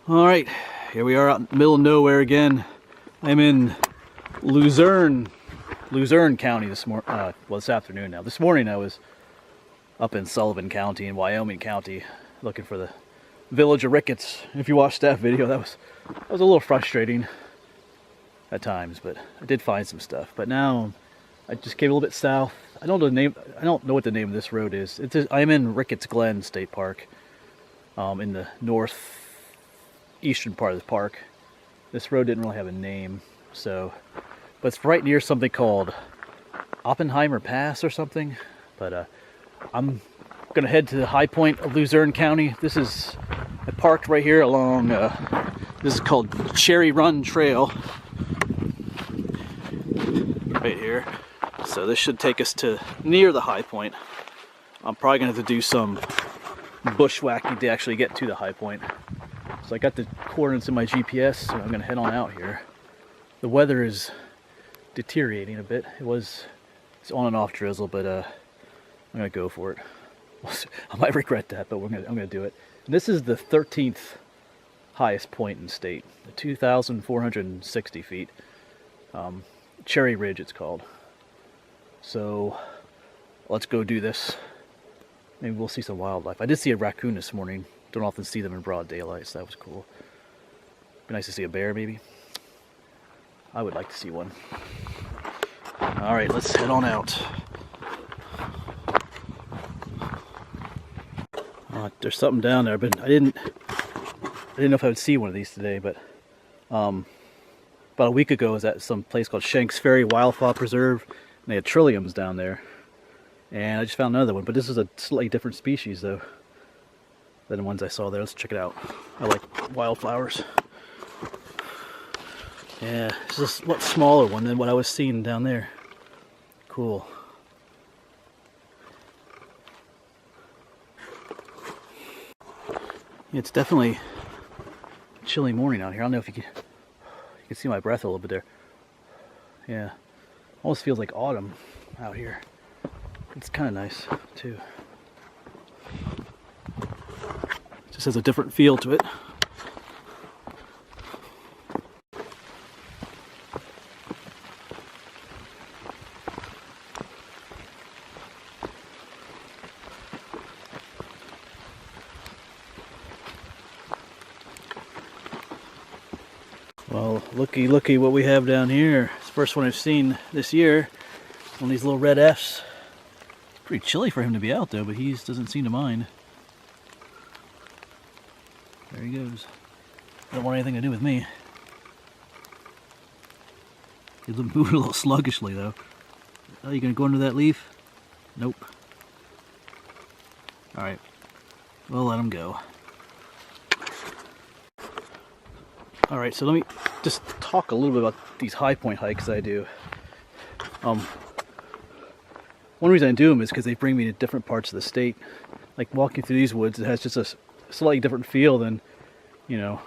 Alright, here we are out in the middle of nowhere again. I'm in Luzerne County this afternoon now. This morning I was up in Sullivan County in Wyoming County looking for the village of Ricketts. If you watched that video, that was a little frustrating at times, but I did find some stuff. But now I just came a little bit south. I don't know what the name of this road is. I'm in Ricketts Glen State Park, in the northeastern part of the park. This road didn't really have a name, but it's right near something called Oppenheimer Pass or something. But I'm gonna head to the high point of Luzerne County. I parked right here along. This is called Cherry Run Trail, right here. So this should take us to near the high point. I'm probably gonna have to do some bushwhacking to actually get to the high point. So I got the coordinates in my GPS, so I'm gonna head on out here. The weather is deteriorating a bit. It's on and off drizzle, but I'm gonna go for it. I might regret that, but I'm gonna do it. And this is the 13th highest point in the state, 2,460 feet. Cherry Ridge, it's called. So let's go do this. Maybe we'll see some wildlife. I did see a raccoon this morning. Don't often see them in broad daylight, so that was cool. Be nice to see a bear, maybe. I would like to see one. All right, let's head on out. There's something down there, but I didn't know if I would see one of these today. But about a week ago, I was at some place called Shanks Ferry Wildfowl Preserve, and they had trilliums down there. And I just found another one, but this is a slightly different species, though, than the ones I saw there. Let's check it out. I like wildflowers. Yeah, it's just a lot smaller one than what I was seeing down there. Cool. Yeah, it's definitely a chilly morning out here. I don't know if you can see my breath a little bit there. Yeah, almost feels like autumn out here. It's kind of nice too. Just has a different feel to it. Well, looky what we have down here. It's the first one I've seen this year. One of these little red F's. Pretty chilly for him to be out though, but he doesn't seem to mind. There he goes. Don't want anything to do with me. He's moving a little sluggishly though. Oh, you gonna go under that leaf? Nope. Alright. We'll let him go. Alright, so let me just talk a little bit about these high point hikes I do. One reason I do them is because they bring me to different parts of the state. Like walking through these woods, it has just a slightly different feel than, when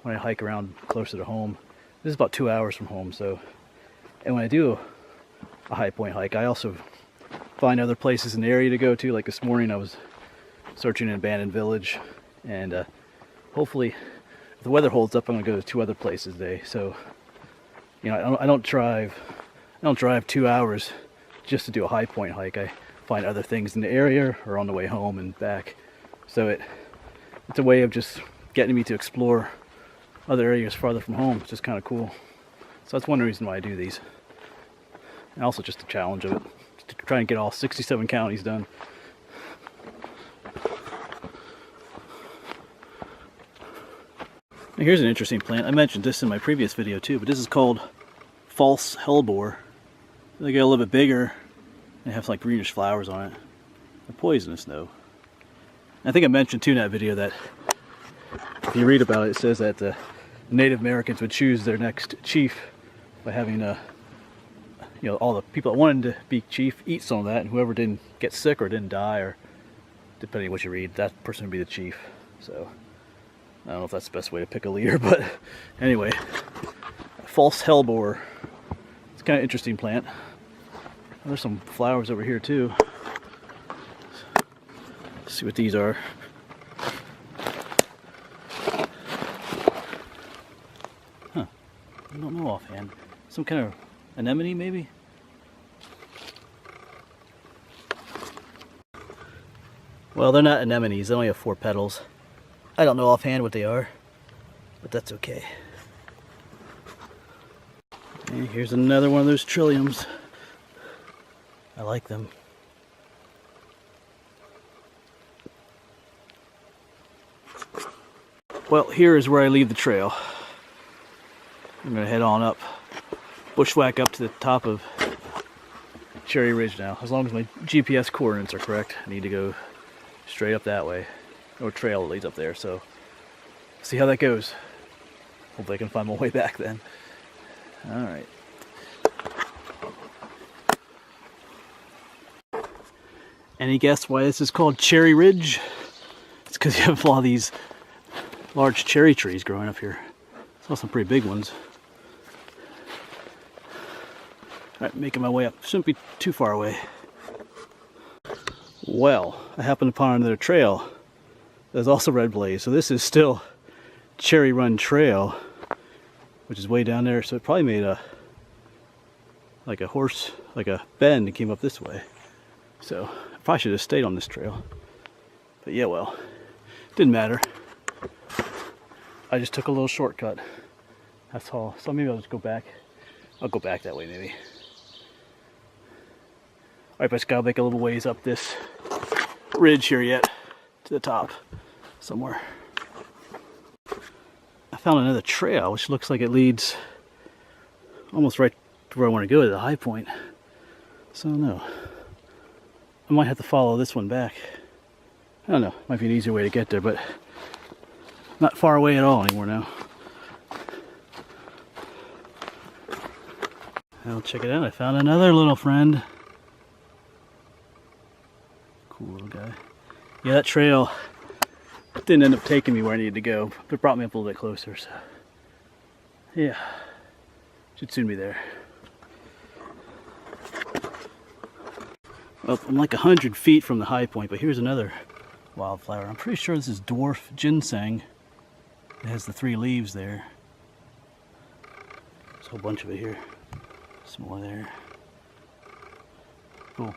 I hike around closer to home. This is about 2 hours from home, so. And when I do a high point hike, I also find other places in the area to go to. Like this morning I was searching an abandoned village, and hopefully if the weather holds up, I'm gonna go to 2 other places today. So, I don't drive 2 hours just to do a high point hike. I find other things in the area or on the way home and back. So it's a way of just getting me to explore other areas farther from home. It's just kind of cool. So that's one reason why I do these. And also just the challenge of it, to try and get all 67 counties done. Now here's an interesting plant. I mentioned this in my previous video too, but this is called false hellebore. They get a little bit bigger. They have like greenish flowers on it. They're poisonous though. I think I mentioned too in that video that if you read about it, it says that the Native Americans would choose their next chief by having all the people that wanted to be chief eat some of that, and whoever didn't get sick or didn't die, or depending on what you read, that person would be the chief. So I don't know if that's the best way to pick a leader, but anyway, false hellebore. It's kind of interesting plant. There's some flowers over here too. Let's see what these are. offhand. Some kind of anemone, maybe? Well, they're not anemones. They only have 4 petals. I don't know offhand what they are, but that's okay. And here's another one of those trilliums. I like them. Well, here is where I leave the trail. I'm going to head on up, bushwhack up to the top of Cherry Ridge now. As long as my GPS coordinates are correct, I need to go straight up that way. No trail that leads up there, so see how that goes. Hopefully I can find my way back then. Alright. Any guess why this is called Cherry Ridge? It's because you have a lot of these large cherry trees growing up here. Saw some pretty big ones. Alright, making my way up. Shouldn't be too far away. Well, I happened upon another trail. There's also red blaze, so this is still Cherry Run Trail, which is way down there. So it probably made a like a bend and came up this way. So I probably should have stayed on this trail. But yeah, well, didn't matter. I just took a little shortcut. That's all. So maybe I'll just go back. I'll go back that way maybe. Alright, but I just gotta make a little ways up this ridge here yet to the top somewhere. I found another trail which looks like it leads almost right to where I want to go, to the high point. So I don't know. I might have to follow this one back. I don't know. Might be an easier way to get there, but not far away at all anymore now. Well, check it out. I found another little friend. Cool little guy. Yeah, that trail didn't end up taking me where I needed to go, but it brought me up a little bit closer, so yeah, should soon be there. Well, I'm like 100 feet from the high point, but here's another wildflower. I'm pretty sure this is Dwarf Ginseng. It has the 3 leaves there. There's a whole bunch of it here. Some more there. Cool.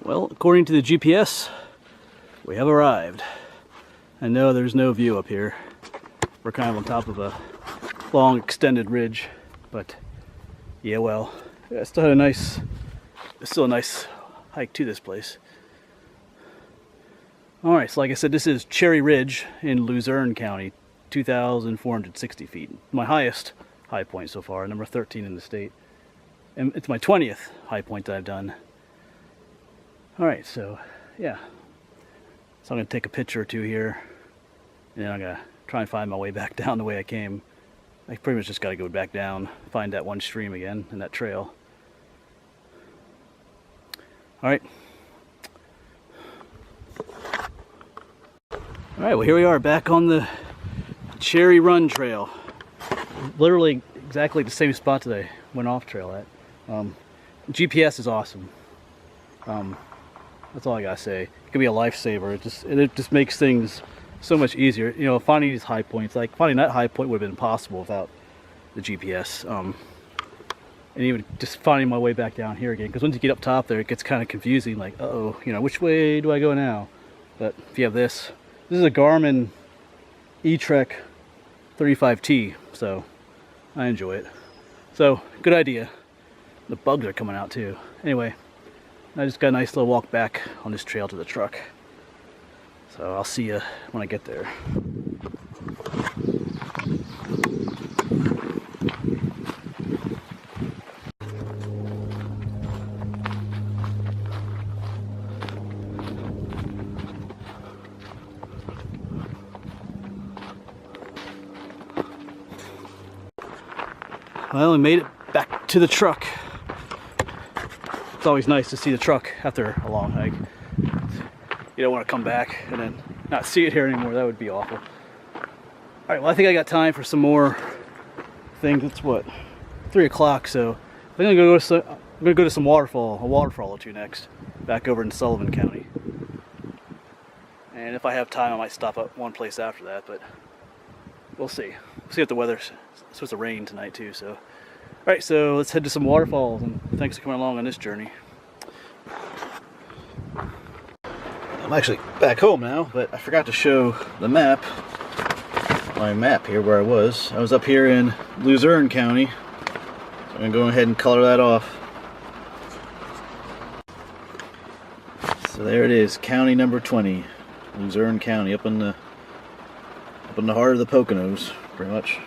Well, according to the GPS, we have arrived. I know there's no view up here. We're kind of on top of a long extended ridge, but yeah, well, yeah, it's still a nice hike to this place. Alright, so like I said, this is Cherry Ridge in Luzerne County, 2,460 feet. My highest high point so far, number 13 in the state. And it's my 20th high point that I've done. Alright, so yeah. So I'm going to take a picture or two here, and then I'm going to try and find my way back down the way I came. I pretty much just got to go back down, find that one stream again, and that trail. Alright. Alright, well here we are back on the Cherry Run Trail. Literally exactly the same spot that I went off trail at. GPS is awesome. That's all I gotta say. It can be a lifesaver. It just makes things so much easier. You know, finding these high points, like finding that high point would have been impossible without the GPS. And even just finding my way back down here again, because once you get up top there, it gets kind of confusing. Like, uh-oh, you know, which way do I go now? But if you have this is a Garmin E-Trek 35T, so I enjoy it. So, good idea. The bugs are coming out too. Anyway, I just got a nice little walk back on this trail to the truck. So I'll see you when I get there. Well, we made it back to the truck. It's always nice to see the truck after a long hike. You don't want to come back and then not see it here anymore. That would be awful. Alright, well I think I got time for some more things. It's what? 3 o'clock, so I think I'm gonna go to some waterfall, a waterfall or two next, back over in Sullivan County. And if I have time I might stop at one place after that, but we'll see. see if the weather's supposed to rain tonight too. So, all right, so let's head to some waterfalls. And thanks for coming along on this journey. I'm actually back home now, but I forgot to show the map. My map here where I was. I was up here in Luzerne County. So I'm gonna go ahead and color that off. So there it is, county number 20, Luzerne County, up in the heart of the Poconos, pretty much.